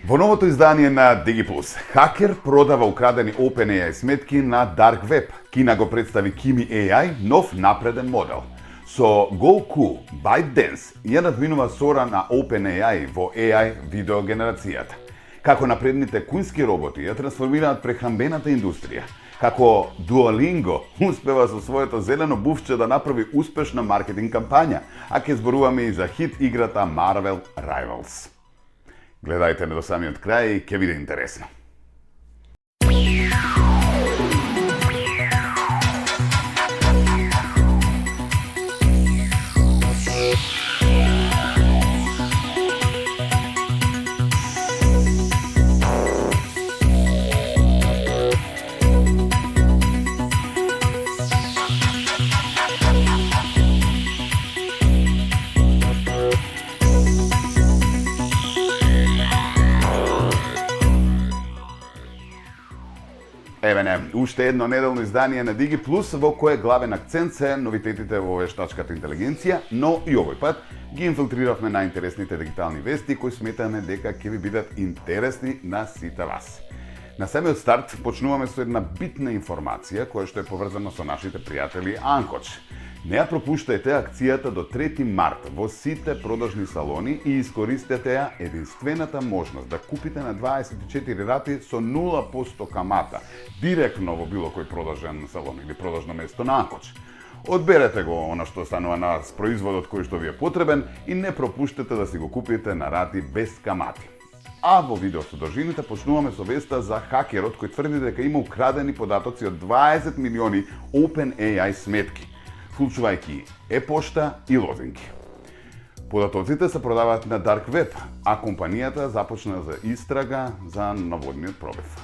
Во новото издание на DigiPlus, хакер продава украдени OpenAI сметки на Dark Web. Кина го представи Kimi AI, нов напреден модел. Со Goku, ByteDance ја надминува сора на OpenAI во AI видеогенерацијата. Како напредните кујнски роботи ја трансформираат прехранбената индустрија. Како Duolingo успева со своето зелено буфче да направи успешна маркетинг кампања, а ќе зборуваме и за хит играта Marvel Rivals. Гледајте не до самиот крај и ќе биде интересно. Еве не, уште едно неделно издание на DigiPlus во кое главен акцент се новитетите во вештачката интелигенција, но и овој пат ги инфилтриравме најинтересните дигитални вести кои сметаме дека ќе ви бидат интересни на сите вас. На самиот старт почнуваме со една битна информација која што е поврзана со нашите пријатели Анкоч. Не ја пропуштајте акцијата до 3 март во сите продажни салони и искористете ја единствената можност да купите на 24 рати со 0% камата, директно во било кој продажен салон или продажно место на Анкоч. Одберете го она што станува на производот кој што ви е потребен и не пропуштете да си го купите на рати без камати. А во видеосодржините почнуваме со веста за хакерот кој тврди дека има украдени податоци од 20 милиони OpenAI сметки, вклучувајќи e-пошта и лозинки. Податоците се продаваат на Dark Web, а компанијата започна за истрага за наводниот пробив.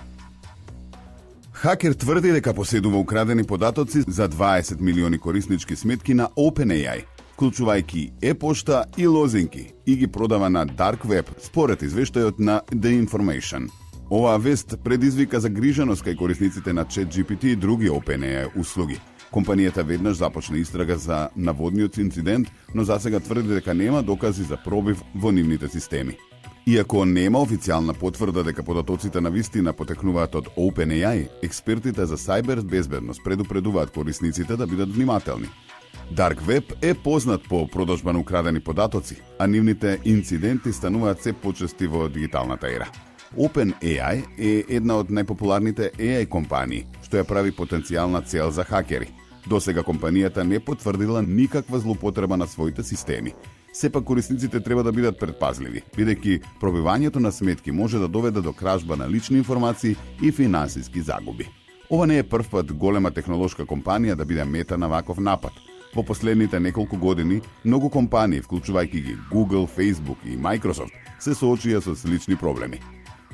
Хакер тврди дека поседува украдени податоци за 20 милиони кориснички сметки на OpenAI, вклучувајќи e-пошта и лозинки, и ги продава на Dark Web, според извештајот на The Information. Оваа вест предизвика загриженост кај корисниците на ChatGPT и други OpenAI услуги. Компанијата веднаш започна истрага за наводниот инцидент, но засега тврди дека нема докази за пробив во нивните системи. Иако нема официјална потврда дека податоците на вистина потекнуваат од OpenAI, експертите за сајбер безбедност предупредуваат корисниците да бидат внимателни. Dark Web е познат по продажба на украдени податоци, а нивните инциденти стануваат се почести во дигиталната ера. OpenAI е една од најпопуларните AI компании, што ја прави потенцијална цел за хакери. Досега компанијата не потврдила никаква злоупотреба на своите системи. Сепак корисниците треба да бидат предпазливи, бидејќи пробивањето на сметки може да доведе до кражба на лични информации и финансиски загуби. Ова не е прв пат голема технолошка компанија да биде мета на ваков напад. Во последните неколку години, многу компании, вклучувајќи ги Google, Facebook и Microsoft, се соочија со слични проблеми.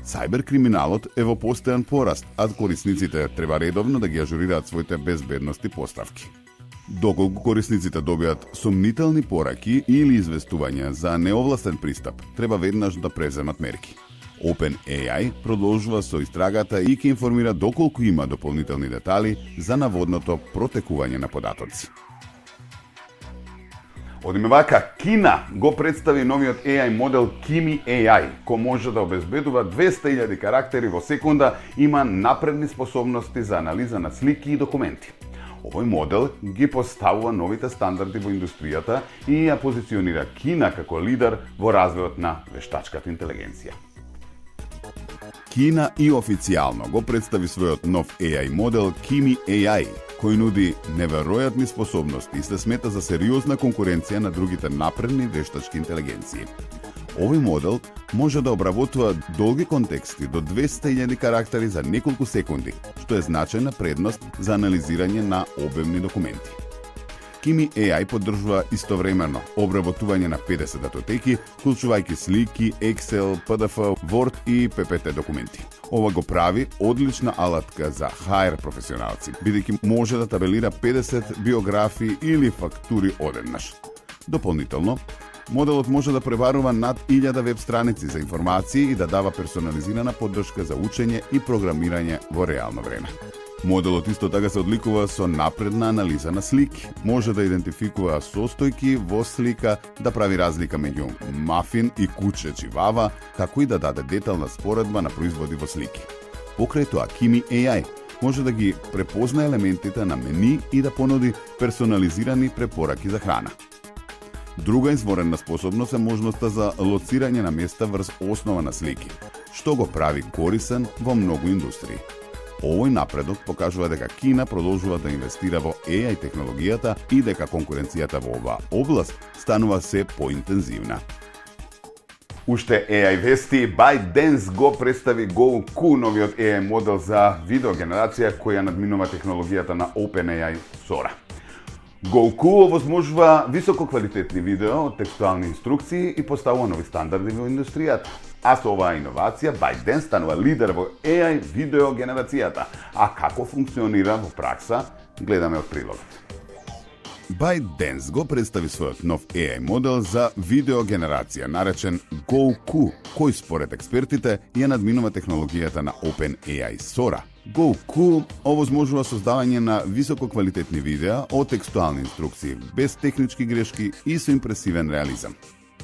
Сајберкриминалот е во постојан пораст, а корисниците треба редовно да ги ажурираат своите безбедности поставки. Доколку корисниците добијат сомнителни пораки или известувања за неовластен пристап, треба веднаш да преземат мерки. OpenAI продолжува со истрагата и ќе информира доколку има дополнителни детали за наводното протекување на податоци. Одиме вака, Кина го представи новиот AI модел Kimi AI, кој може да обезбедува 200.000 карактери во секунда, има напредни способности за анализа на слики и документи. Овој модел ги поставува новите стандарди во индустријата и ја позиционира Кина како лидер во развојот на вештачката интелигенција. Кина и официјално го представи својот нов AI модел Kimi AI, кој нуди неверојатни способности и се смета за сериозна конкуренција на другите напредни вештачки интелигенции. Овој модел може да обработува долги контексти до 200.000 карактери за неколку секунди, што е значајна предност за анализирање на обемни документи. Kimi AI поддржува истовремено обработување на 50 датотеки, вклучувајќи слики, Excel, PDF, Word и PPT документи. Ова го прави одлична алатка за HR професионалци, бидејќи може да табелира 50 биографии или фактури одеднаш. Дополнително, моделот може да пребарува над 1000 веб страници за информации и да дава персонализирана поддршка за учење и програмирање во реално време. Моделот исто така се одликува со напредна анализа на слики. Може да идентификува состојки во слика, да прави разлика меѓу мафин и куче чивава, како и да даде детална споредба на производи во слики. Покрај тоа, Kimi AI може да ги препознае елементите на мени и да понуди персонализирани препораки за храна. Друга изворена способност е можноста за лоцирање на места врз основа на слики, што го прави корисен во многу индустрии. Овој напредок покажува дека Кина продолжува да инвестира во AI технологијата и дека конкуренцијата во оваа област станува се поинтензивна. Уште AI вести, ByteDance го представи GoQ, новиот AI модел за видеогенерација која надминува технологијата на OpenAI Sora. GoQ овозможува висококвалитетни видео, текстуални инструкции и поставува нови стандарди во индустријата. А со оваа иновација, ByteDance станува лидер во AI видеогенерацијата. А како функционира во пракса, гледаме од прилогот. ByteDance го представи својот нов AI модел за видеогенерација, наречен GoQ, кој според експертите ја надминува технологијата на OpenAI Sora. GoQ овозможува создавање на висококвалитетни видеа од текстуални инструкции, без технички грешки и со импресивен реализам.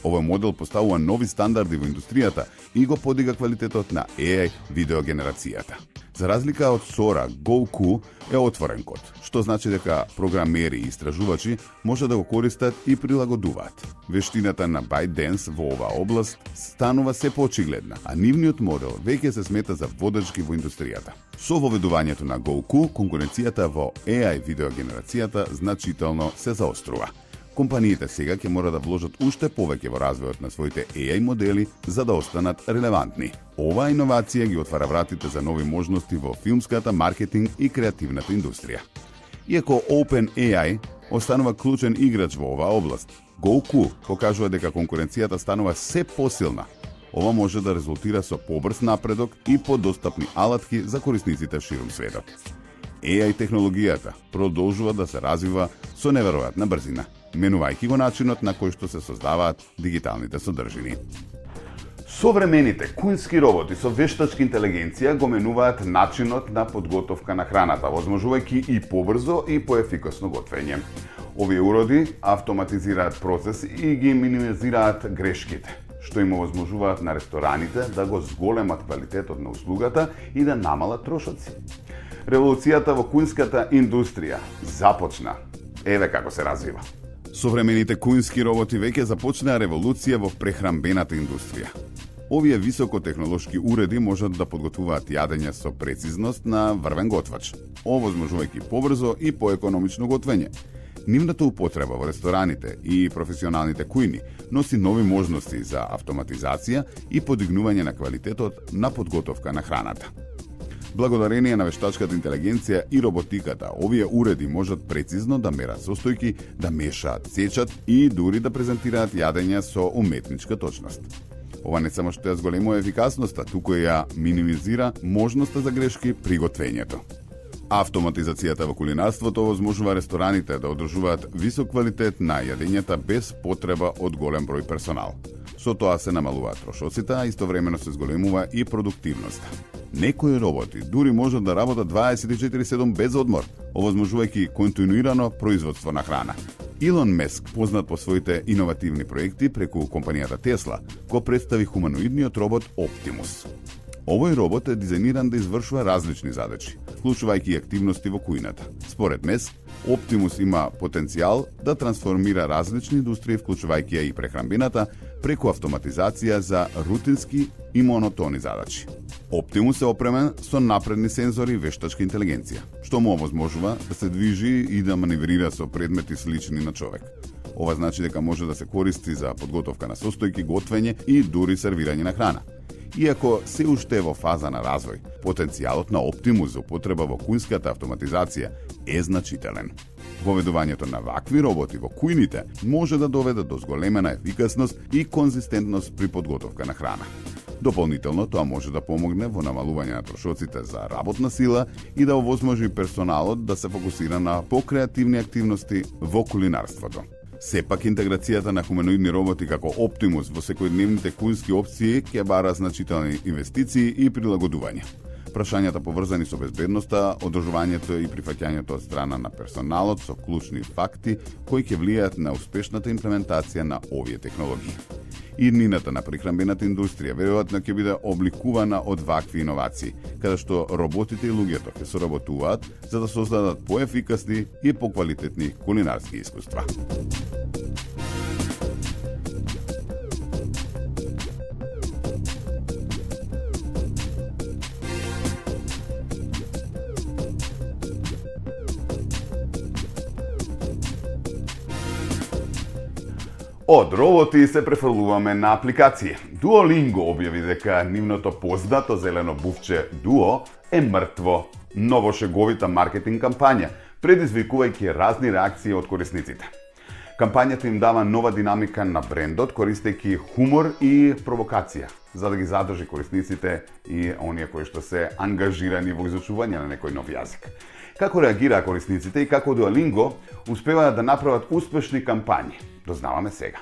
Овој модел поставува нови стандарди во индустријата и го подига квалитетот на AI видеогенерацијата. За разлика од Sora, GoQ е отворен код, што значи дека програмери и истражувачи може да го користат и прилагодуваат. Вештината на ByteDance во оваа област станува се поочигледна, а нивниот модел веќе се смета за водачки во индустријата. Со воведувањето на GoQ, конкуренцијата во AI видеогенерацијата значително се заострува. Компаниите сега ќе мора да вложат уште повеќе во развојот на своите AI модели за да останат релевантни. Оваа иновација ги отвара вратите за нови можности во филмската, маркетинг и креативната индустрија. Иако OpenAI останува клучен играч во оваа област, GoQ покажува дека конкуренцијата станува се посилна. Ова може да резултира со побрз напредок и подостапни алатки за корисниците ширум светот. AI технологијата продолжува да се развива со неверојатна брзина, менувајќи го начинот на кој што се создаваат дигиталните содржини. Современите кујнски роботи со вештачка интелигенција го менуваат начинот на подготовка на храната, возможувајќи и побрзо и поефикасно готвење. Овие уроди автоматизираат процес и ги минимизираат грешките, што им овозможуваат на рестораните да го зголемат квалитетот на услугата и да намалат трошоци. Револуцијата во кујнската индустрија започна. Еве како се развива. Современите кујнски роботи веќе започнаа револуција во прехранбената индустрија. Овие високотехнолошки уреди можат да подготвуваат јадење со прецизност на врвен готвач, овозможувајќи побрзо и поекономично готвење. Нивната употреба во рестораните и професионалните кујни носи нови можности за автоматизација и подигнување на квалитетот на подготовка на храната. Благодарение на вештачката интелигенција и роботиката, овие уреди можат прецизно да мерат состојки, да мешаат, сечат и дури да презентираат јадења со уметничка точност. Ова не само што ја зголемува ефикасноста, туку ја минимизира можноста за грешки при готвењето. Автоматизацијата во кулинарството овозможува рестораните да одржуваат висок квалитет на јадењата без потреба од голем број персонал. Со тоа се намалуваат трошоците, а истовремено се зголемува и продуктивноста. Некои роботи дури можат да работат 24/7 без одмор, овозможувајќи континуирано производство на храна. Илон Маск, познат по своите иновативни проекти преку компанијата Tesla, го представи хуманоидниот робот Optimus. Овој робот е дизајниран да извршува различни задачи, вклучувајќи и активности во кујната. Според Маск, Optimus има потенцијал да трансформира различни индустрии, вклучувајќи ја и прехранбената, преку автоматизација за рутински и монотони задачи. Optimus е опремен со напредни сензори и вештачка интелигенција, што му овозможува да се движи и да маневрира со предмети слични на човек. Ова значи дека може да се користи за подготовка на состојки, готвење и дури сервирање на храна. Иако се уште е во фаза на развој, потенцијалот на Optimus за употреба во кујнската автоматизација е значителен. Воведувањето на вакви роботи во кујните може да доведе до зголемена ефикасност и конзистентност при подготовка на храна. Дополнително, тоа може да помогне во намалување на трошоците за работна сила и да овозможи персоналот да се фокусира на покреативни активности во кулинарството. Сепак, интеграцијата на хуманоидни роботи како Optimus во секојдневните кујнски опции ќе бара значителни инвестиции и прилагодување. прашањата поврзани со безбедноста, одржувањето и прифаќањето од страна на персоналот со клучни факти кои ќе влијаат на успешната имплементација на овие технологии. Иднината на прехранбената индустрија веројатно ќе биде обликувана од вакви иновации, каде што роботите и луѓето ќе соработуваат за да создадат поефикасни и поквалитетни кулинарски искуства. Од роботи се префрлуваме на апликации. Duolingo објави дека нивното познато зелено бувче Duo е мртво. Ново шеговита маркетинг кампања, предизвикувајќи разни реакции од корисниците. Кампањата им дава нова динамика на брендот, користејќи хумор и провокација, за да ги задржи корисниците и оние кои што се ангажирани во изучување на некој нов јазик. Како реагираа корисниците и како Duolingo успеваат да направат успешни кампањи? Дознаваме сега.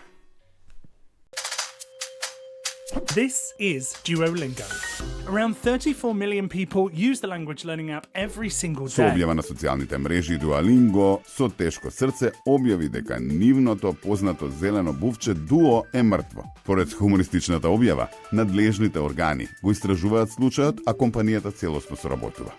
This is Duolingo. Around 34 million people use the language learning app every single Со day. објава на социјалните мрежи, Duolingo со тешко срце објави дека нивното познато зелено бувче Duo е мртво. Поред хумористичната објава, надлежните органи го истражуваат случајот, а компанијата целосно соработува.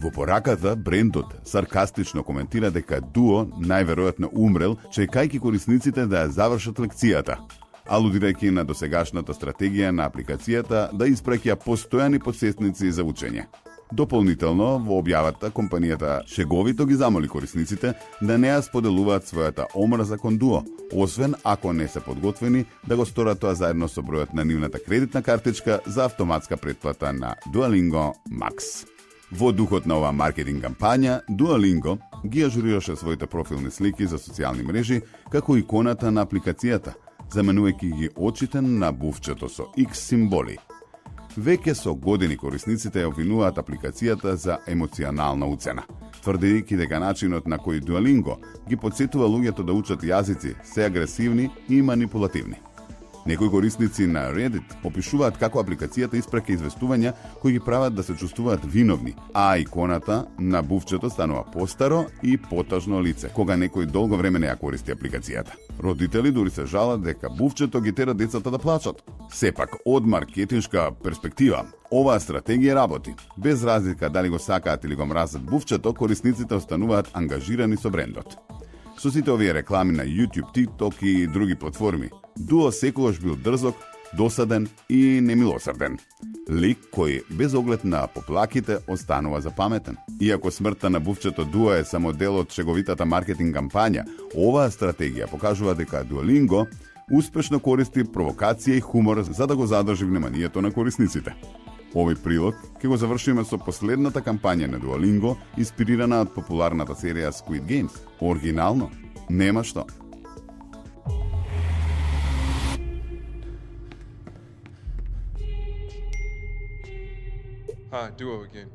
Во пораката, брендот саркастично коментира дека Duo најверојатно умрел, чекајќи корисниците да ја завршат лекцијата, алудирајќи на досегашната стратегија на апликацијата да испраќа постојани подсетници за учење. Дополнително, во објавата, компанијата шеговито ги замоли корисниците да не ја споделуваат својата омрза кон Duo, освен ако не се подготвени да го сторат тоа заедно со бројот на нивната кредитна картичка за автоматска претплата на Duolingo Max. Во духот на оваа маркетинг кампања, Duolingo ги ажурираше своите профилни слики за социјални мрежи како иконата на апликацијата, заменувајќи ги очите на бувчето со X символи. Веќе со години корисниците ја обвинуваат апликацијата за емоционална уцена, тврдејќи дека начинот на кој Duolingo ги потсетува луѓето да учат јазици се агресивни и манипулативни. Некои корисници на Reddit опишуваат како апликацијата испраќа известувања кои ги прават да се чувствуваат виновни, а иконата на бувчето станува постаро и потажно лице, кога некој долго време не ја користи апликацијата. Родители дури се жалат дека бувчето ги тера децата да плачат. Сепак, од маркетиншка перспектива, оваа стратегија работи. Без разлика дали го сакаат или го мразат бувчето, корисниците остануваат ангажирани со брендот. Со сите овие реклами на YouTube, TikTok и други платформи, Duo секогаш бил дрзок, досаден и немилосрден. Лик кој, без оглед на поплаките, останува запаметен. Иако смртта на бувчето Duo е само дел од шеговитата маркетинг кампања, оваа стратегија покажува дека Duolingo успешно користи провокација и хумор за да го задржи вниманието на корисниците. Овој прилог ќе го завршиме со последната кампања на Duolingo, инспирирана од популарната серија Squid Games. Оригинално, нема што. Hi, Duo again.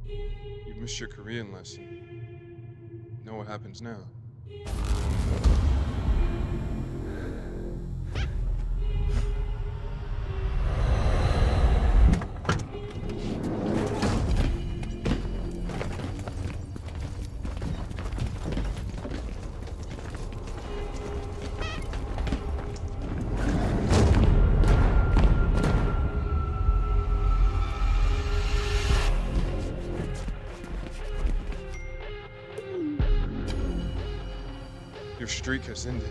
You missed your Korean lesson. Know what happens now? Your streak has ended.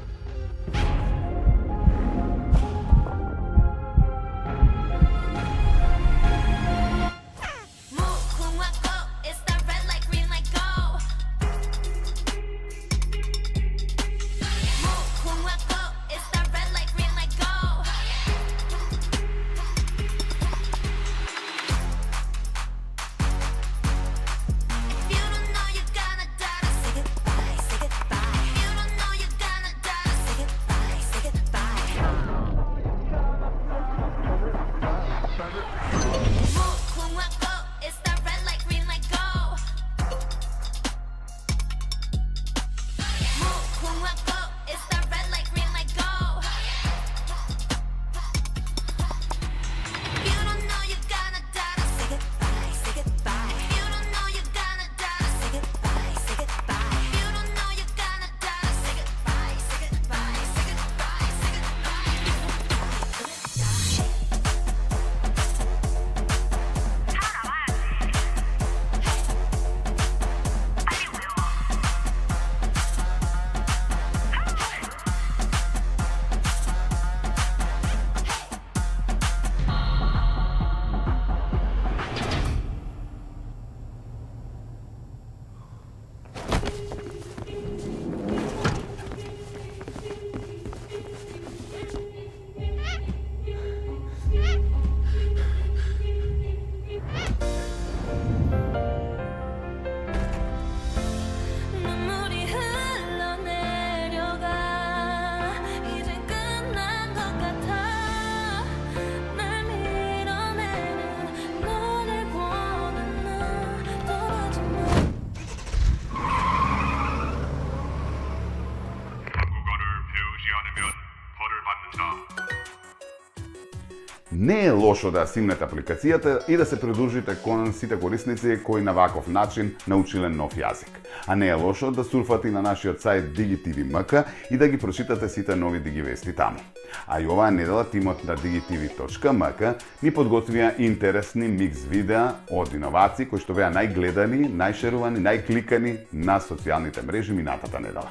Не е лошо да симнете апликацијата и да се придружите кон сите корисници кои на ваков начин научиле нов јазик. А не е лошо да сурфате и на нашиот сајт DigiTV.mk и да ги прочитате сите нови дигивести таму. А и оваа недела тимот на digitv.mk ни подготвија интересни микс видеа од иновации кои што беа најгледани, најшерувани, најкликани на социјалните мрежи минатата недела.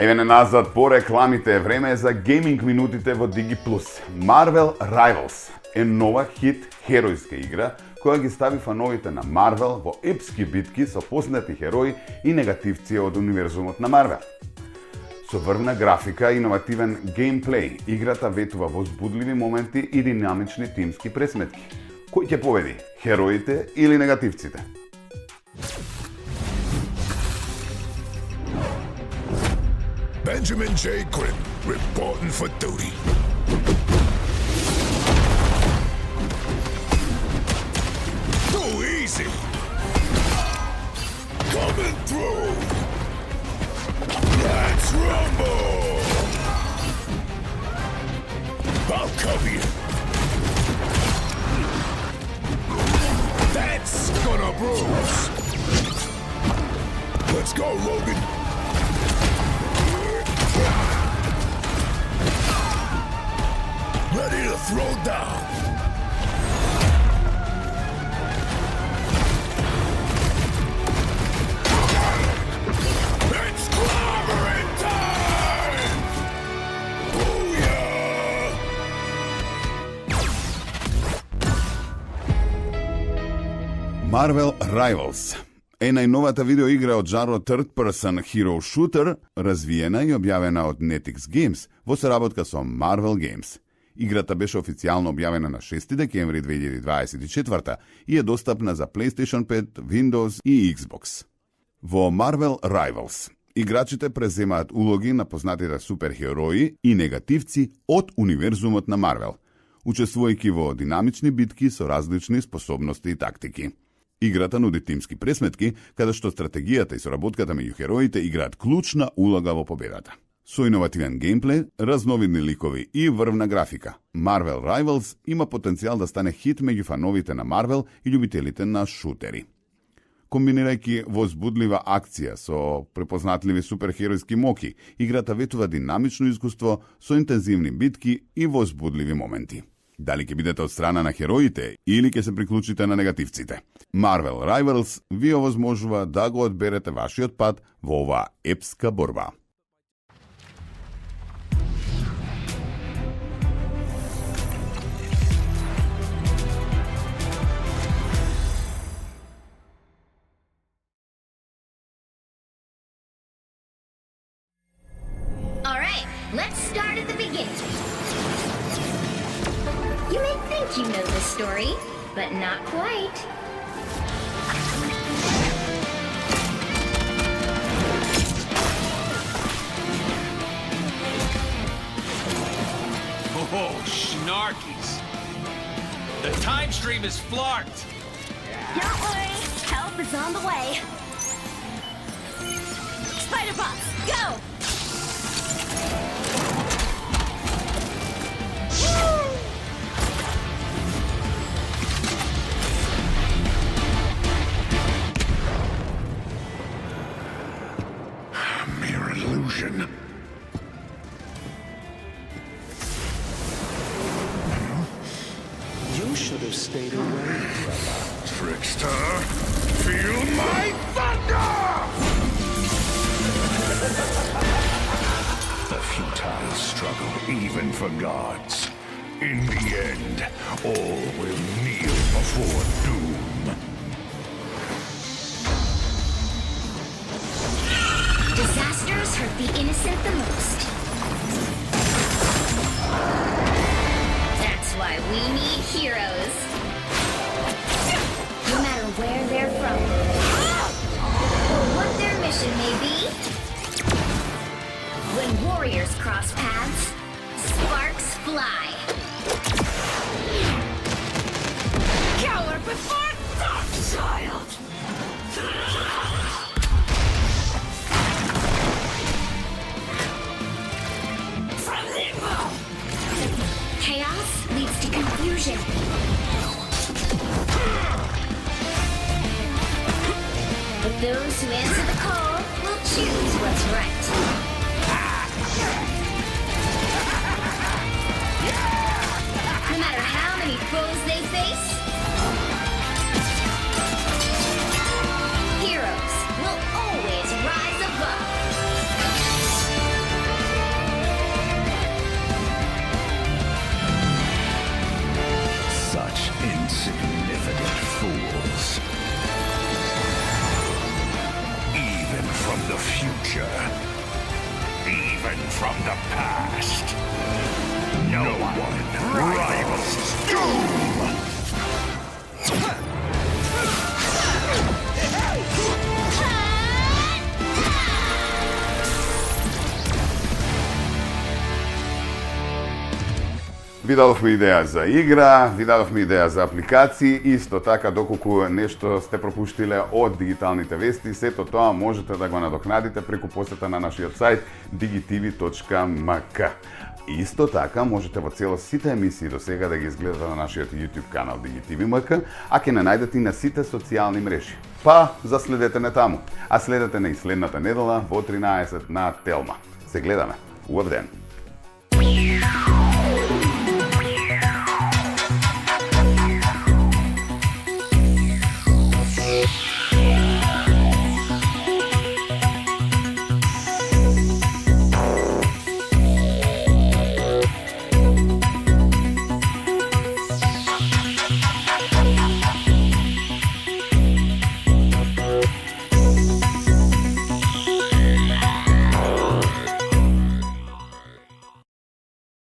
Еве назад по рекламите е време за гейминг минутите во Digi+. Marvel Rivals е нова хит херојска игра која ги стави фановите на Marvel во епски битки со познати херои и негативци од универзумот на Marvel. Со врвна графика и иновативен геймплей, играта ветува возбудливи моменти и динамични тимски пресметки. Кој ќе победи, хероите или негативците? Benjamin J. Grimm, reporting for duty. Too easy. Coming through. Let's rumble. I'll cover you. That's gonna bruise. Let's go, Logan. Ready to throw down. It's clobbering time! Booyah! Marvel Rivals е најновата видеоигра од жанрот Third Person Hero Shooter, развиена и објавена од NetX Games во соработка со Marvel Games. Играта беше официјално објавена на 6 декември 2024 и е достапна за PlayStation 5, Windows и Xbox. Во Marvel Rivals играчите преземаат улоги на познатите суперхерои и негативци од универзумот на Marvel, учествувајќи во динамични битки со различни способности и тактики. Играта нуди тимски пресметки, каде што стратегијата и соработката меѓу хероите играат клучна улога во победата. Со иновативен геймплей, разновидни ликови и врвна графика, Marvel Rivals има потенцијал да стане хит меѓу фановите на Marvel и љубителите на шутери. Комбинирајќи возбудлива акција со препознатливи суперхеројски моки, играта ветува динамично искуство со интензивни битки и возбудливи моменти. Дали ќе бидете од страна на хероите или ќе се приклучите на негативците? Marvel Rivals ви овозможува да го одберете вашиот пат во оваа епска борба. Alright, let's start at the beginning. You may think you know the story, but not quite. Oh, snarkies. The time stream is flarked. Don't worry, help is on the way. Spider-Box, go! Mere illusion. You should have stayed away. Trickster, feel my thunder! The futile struggle, even for gods. In the end, all will kneel before doom. Disasters hurt the innocent the most. That's why we need heroes. No matter where they're from, or what their mission may be, when warriors cross paths, sparks fly. Coward before dark child! Chaos leads to confusion. But those who answer the call will choose what's right. No matter how many foes they face, heroes will always rise above. Such insignificant fools. Even from the future. Even from the past. No one rivals doom! Ви дадовме идеја за игра, ви дадовме идеја за апликации, исто така доколку нешто сте пропуштиле од дигиталните вести, сето тоа можете да го надокнадите преку посета на нашиот сајт digitv.mk. Исто така можете во целост сите емисии до сега да ги изгледате на нашиот YouTube канал DigiTV.mk, а ќе не најдете и на сите социјални мрежи. Па, заследете не таму, а следете на и следната недела во 13 на Телма. Се гледаме. Убав ден!